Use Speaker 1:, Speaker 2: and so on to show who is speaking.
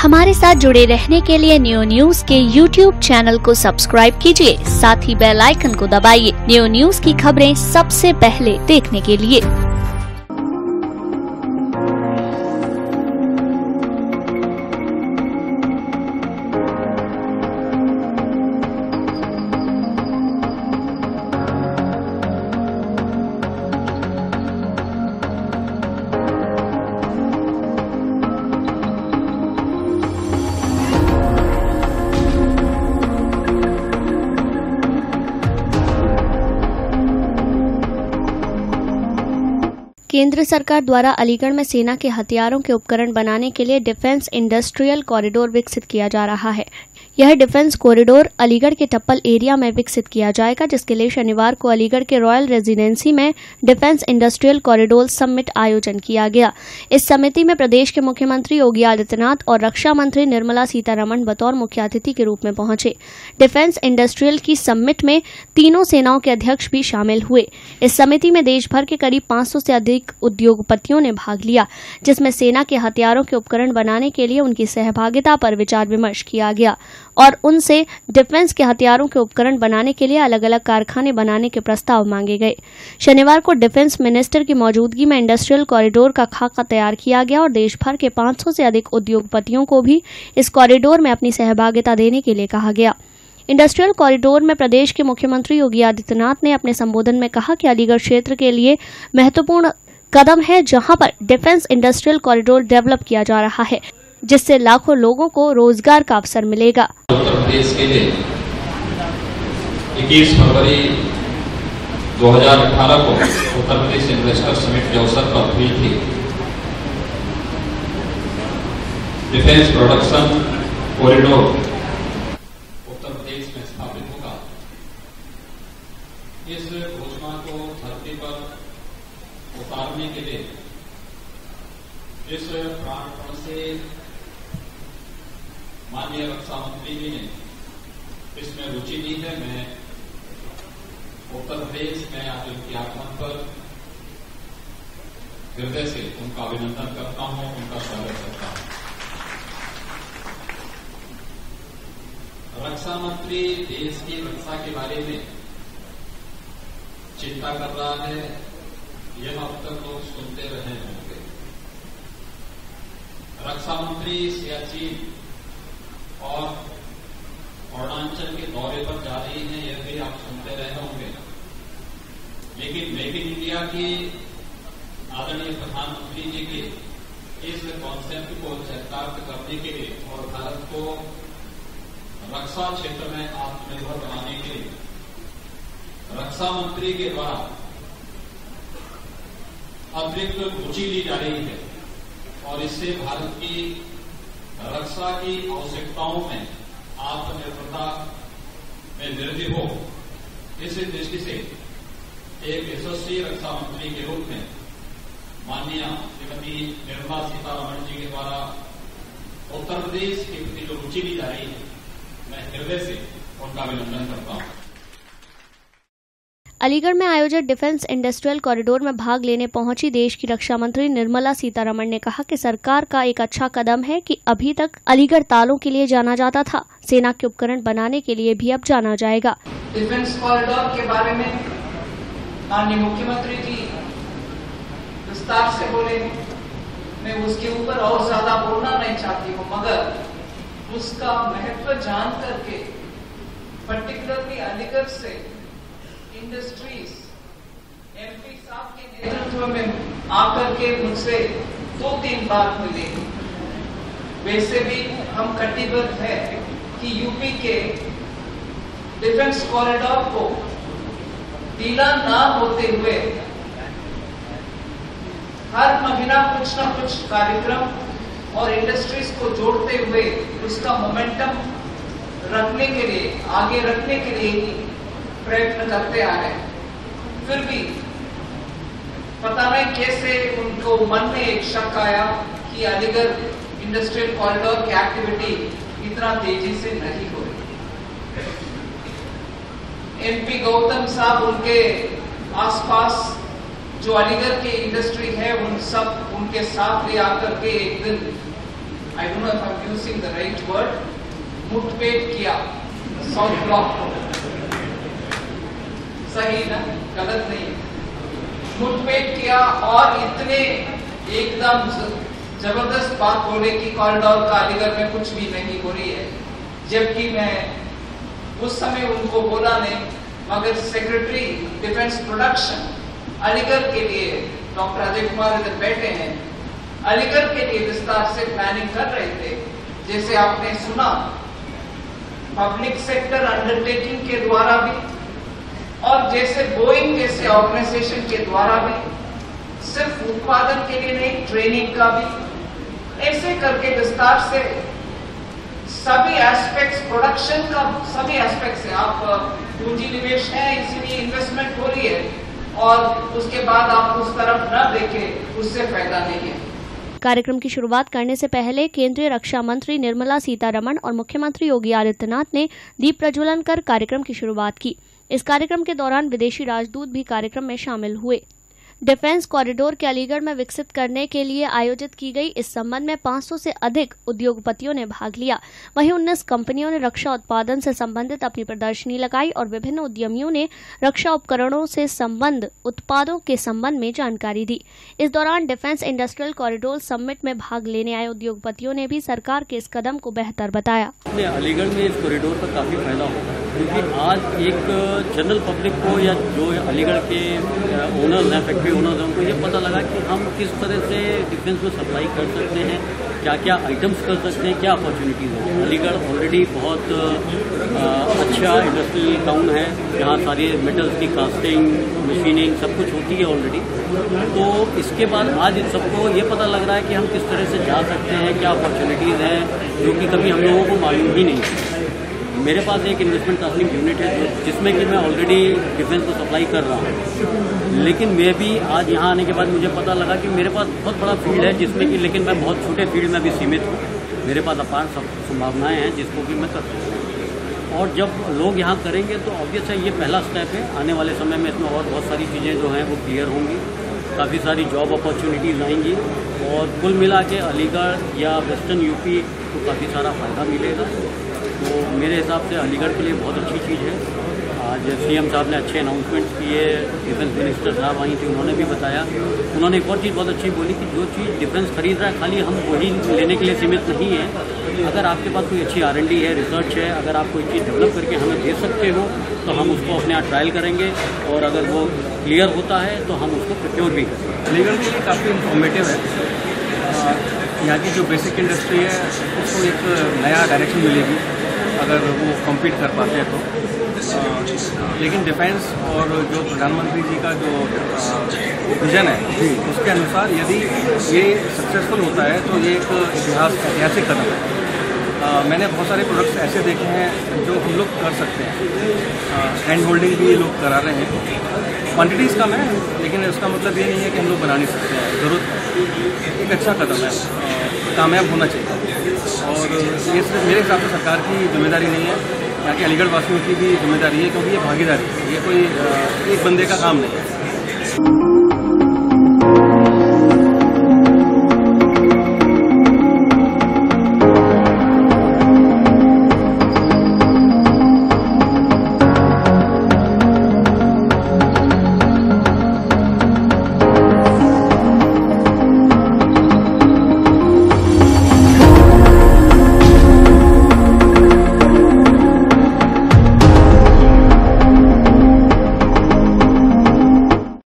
Speaker 1: हमारे साथ जुड़े रहने के लिए न्यू न्यूज के YouTube चैनल को सब्सक्राइब कीजिए, साथ ही बेल आइकन को दबाइए न्यू न्यूज की खबरें सबसे पहले देखने के लिए। केंद्र सरकार द्वारा अलीगढ़ में सेना के हथियारों के उपकरण बनाने के लिए डिफेंस इंडस्ट्रियल कॉरिडोर विकसित किया जा रहा है। यह डिफेंस कॉरिडोर अलीगढ़ के टप्पल एरिया में विकसित किया जाएगा, जिसके लिए शनिवार को अलीगढ़ के रॉयल रेजिडेंसी में डिफेंस इंडस्ट्रियल कॉरिडोर समिट आयोजन किया गया। इस समिति में प्रदेश के मुख्यमंत्री योगी आदित्यनाथ और रक्षा मंत्री निर्मला सीतारमण बतौर मुख्य अतिथि के रूप में पहुंचे। डिफेंस इंडस्ट्रियल की समिट में तीनों सेनाओं के अध्यक्ष भी शामिल हुए। इस समिति में देश भर के करीब 500 से अधिक उद्योगपतियों ने भाग लिया, जिसमें सेना के हथियारों के उपकरण बनाने के लिए उनकी सहभागिता पर विचार विमर्श किया गया और उनसे डिफेंस के हथियारों के उपकरण बनाने के लिए अलग अलग कारखाने बनाने के प्रस्ताव मांगे गए। शनिवार को डिफेंस मिनिस्टर की मौजूदगी में इंडस्ट्रियल कॉरिडोर का खाका तैयार किया गया और देश भर के 500 से अधिक उद्योगपतियों को भी इस कॉरिडोर में अपनी सहभागिता देने के लिए कहा गया। इंडस्ट्रियल कॉरिडोर में प्रदेश के मुख्यमंत्री योगी आदित्यनाथ ने अपने संबोधन में कहा कि अलीगढ़ क्षेत्र के लिए महत्वपूर्ण कदम है, जहां पर डिफेंस इंडस्ट्रियल कॉरिडोर डेवलप किया जा रहा है, जिससे लाखों लोगों को रोजगार का अवसर मिलेगा।
Speaker 2: उत्तर प्रदेश के लिए 21 फरवरी 2018 को उत्तर प्रदेश इन्वेस्टर समिट के अवसर पर हुई थी। Defence production corridor Uttar Pradesh में स्थापित होगा। इस घोषणा को धरती पर उतारने के लिए इस प्राणपण से माननीय रक्षा मंत्री जी ने इसमें रुचि ली है। मैं उत्तर प्रदेश में आज उनके आगमन पर हृदय से उनका अभिनंदन करता हूं, उनका स्वागत करता हूं। रक्षा मंत्री देश की रक्षा के बारे में चिंता कर रहा है, यह अब तक लोग सुनते रहे होंगे। रक्षा मंत्री सियाचिन और अरुणाचल के दौरे पर जा रही हैं, यह भी आप सुनते रहे होंगे। लेकिन मेक इन इंडिया की आदरणीय प्रधानमंत्री जी के इस कॉन्सेप्ट को चरितार्थ करने के लिए और भारत को रक्षा क्षेत्र में आत्मनिर्भर बनाने के लिए रक्षा मंत्री के द्वारा अतिरिक्त रुचि ली जा रही है और इससे भारत की रक्षा की आवश्यकताओं में आत्मनिर्भरता में वृद्धि हो। इस दृष्टि से एक यशस्वी रक्षा मंत्री के रूप में माननीय श्रीमती निर्मला सीतारमण जी के द्वारा उत्तर प्रदेश के प्रति जो रुचि ली जा रही है, मैं हृदय से उनका अभिनंदन करता हूं।
Speaker 1: अलीगढ़ में आयोजित डिफेंस इंडस्ट्रियल कॉरिडोर में भाग लेने पहुंची देश की रक्षा मंत्री निर्मला सीतारमण ने कहा कि सरकार का एक अच्छा कदम है कि अभी तक अलीगढ़ तालों के लिए जाना जाता था, सेना के उपकरण बनाने के लिए भी अब जाना जाएगा।
Speaker 3: डिफेंस कॉरिडोर के बारे में माननीय मुख्यमंत्री जी विस्तार से बोले, मैं उसके ऊपर और ज्यादा बोलना नहीं चाहती हूँ, मगर उसका महत्व जान करके पर्टिकुलरली अलीगढ़ से इंडस्ट्रीज एमपी साहब के नेतृत्व में आकर के मुझसे 2-3 बार मिले। वैसे भी हम कटिबद्ध है कि यूपी के डिफेंस कॉरिडोर को ढीला ना होते हुए हर महीना कुछ ना कुछ कार्यक्रम और इंडस्ट्रीज को जोड़ते हुए उसका मोमेंटम रखने के लिए, आगे रखने के लिए प्रयत्न करते आ रहे हैं। फिर भी पता नहीं कैसे उनको मन में एक शक आया कि अलीगढ़ इंडस्ट्रियल कॉरिडोर की एक्टिविटी इतना तेजी से नहीं हो रही। एमपी गौतम साहब उनके आसपास जो अलीगढ़ की इंडस्ट्री है उनके साथ ले आकर के एक दिन I don't know if I'm using the right word, मुठभेड़ किया साउथ ब्लॉक को, सही ना, गलत नहीं, मुठभेड़ किया और इतने एकदम जबरदस्त बात बोले कि कॉरिडोर का अलीगढ़ में कुछ भी नहीं हो रही है, जबकि मैं उस समय उनको बोला नहीं, मगर सेक्रेटरी डिफेंस प्रोडक्शन अलीगढ़ के लिए डॉक्टर अजय कुमार इधर बैठे हैं, अलीगढ़ के लिए विस्तार से प्लानिंग कर रहे थे। जैसे आपने सुना, पब्लिक सेक्टर अंडरटेकिंग के द्वारा भी और जैसे बोइंग जैसे ऑर्गेनाइजेशन के द्वारा भी, सिर्फ उत्पादन के लिए नहीं, ट्रेनिंग का भी, ऐसे करके विस्तार से सभी एस्पेक्ट्स, प्रोडक्शन का सभी एस्पेक्ट्स है। आप पूंजी निवेश है, इसीलिए इन्वेस्टमेंट हो रही है, और उसके बाद आप उस तरफ न देखें, उससे फायदा नहीं है।
Speaker 1: कार्यक्रम की शुरुआत करने से पहले केंद्रीय रक्षा मंत्री निर्मला सीतारमण और मुख्यमंत्री योगी आदित्यनाथ ने दीप प्रज्वलन कर कार्यक्रम की शुरुआत की। इस कार्यक्रम के दौरान विदेशी राजदूत भी कार्यक्रम में शामिल हुए। डिफेंस कॉरिडोर के अलीगढ़ में विकसित करने के लिए आयोजित की गई इस संबंध में 500 से अधिक उद्योगपतियों ने भाग लिया। वहीं 19 कंपनियों ने रक्षा उत्पादन से संबंधित अपनी प्रदर्शनी लगाई और विभिन्न उद्यमियों ने रक्षा उपकरणों से संबंध उत्पादों के संबंध में जानकारी दी। इस दौरान डिफेंस इंडस्ट्रियल कॉरिडोर समिट में भाग लेने आए उद्योगपतियों ने भी सरकार के इस कदम को बेहतर बताया।
Speaker 4: अलीगढ़ में इस कॉरिडोर का काफी फायदा होगा, क्योंकि आज एक जनरल पब्लिक को या जो अलीगढ़ के ओनर्स हैं, फैक्ट्री ओनर्स हैं, उनको ये पता लगा कि हम किस तरह से डिफेंस में सप्लाई कर सकते हैं, क्या क्या आइटम्स कर सकते हैं, क्या अपॉर्चुनिटीज़ हैं। अलीगढ़ ऑलरेडी बहुत अच्छा इंडस्ट्रियल टाउन है, जहाँ सारी मेटल्स की कास्टिंग, मशीनिंग सब कुछ होती है ऑलरेडी। तो इसके बाद आज इन सबको ये पता लग रहा है कि हम किस तरह से जा सकते हैं, क्या अपॉर्चुनिटीज़ हैं, जो कि कभी हम लोगों को मालूम ही नहीं है। मेरे पास एक इन्वेस्टमेंट कास्टिंग यूनिट है, जिसमें कि मैं ऑलरेडी डिफेंस को सप्लाई कर रहा हूँ, लेकिन मैं भी आज यहाँ आने के बाद मुझे पता लगा कि मेरे पास बहुत बड़ा फील्ड है, जिसमें कि लेकिन मैं बहुत छोटे फील्ड में भी सीमित हूँ। मेरे पास अपार संभावनाएं हैं जिसको कि मैं कर सकता हूँ, और जब लोग यहाँ करेंगे तो ऑब्वियस है ये पहला स्टेप है। आने वाले समय में इसमें और बहुत सारी चीज़ें जो हैं वो क्लियर होंगी, काफ़ी सारी जॉब अपॉर्चुनिटीज़ आएंगी, और कुल मिला के अलीगढ़ या वेस्टर्न यूपी को काफ़ी सारा फ़ायदा मिलेगा। तो मेरे हिसाब से अलीगढ़ के लिए बहुत अच्छी चीज़ है। आज सीएम साहब ने अच्छे अनाउंसमेंट्स किए, डिफेंस मिनिस्टर साहब आई थी, उन्होंने भी बताया। उन्होंने एक और चीज़ बहुत अच्छी बोली कि जो चीज़ डिफेंस खरीद रहा है खाली हम वही लेने के लिए सीमित नहीं है। अगर आपके पास कोई अच्छी R&D है, रिसर्च है, अगर आप कोई चीज़ डेवलप करके हमें दे सकते हो तो हम उसको अपने यहाँ ट्रायल करेंगे, और अगर वो क्लियर होता है तो हम उसको प्रोक्योर भी करेंगे।
Speaker 5: अलीगढ़ के लिए काफ़ी इंफॉर्मेटिव है। यहाँ की जो बेसिक इंडस्ट्री है उसको एक नया डायरेक्शन मिलेगी अगर वो कम्पीट कर पाते हैं तो। लेकिन डिफेंस और जो प्रधानमंत्री जी का जो विजन है उसके अनुसार यदि ये सक्सेसफुल होता है तो ये एक ऐतिहासिक कदम है। मैंने बहुत सारे प्रोडक्ट्स ऐसे देखे हैं जो हम लोग कर सकते हैं। हैंड होल्डिंग भी लोग करा रहे हैं, क्वांटिटीज़ कम है, लेकिन उसका मतलब ये नहीं है कि हम लोग बना नहीं सकते हैं। ज़रूरत है, एक अच्छा कदम है, कामयाब होना चाहिए। और ये सिर्फ मेरे हिसाब से सरकार की जिम्मेदारी नहीं है, यहाँ के अलीगढ़ वासियों की भी जिम्मेदारी है, क्योंकि ये भागीदारी है, ये कोई एक बंदे का काम नहीं है।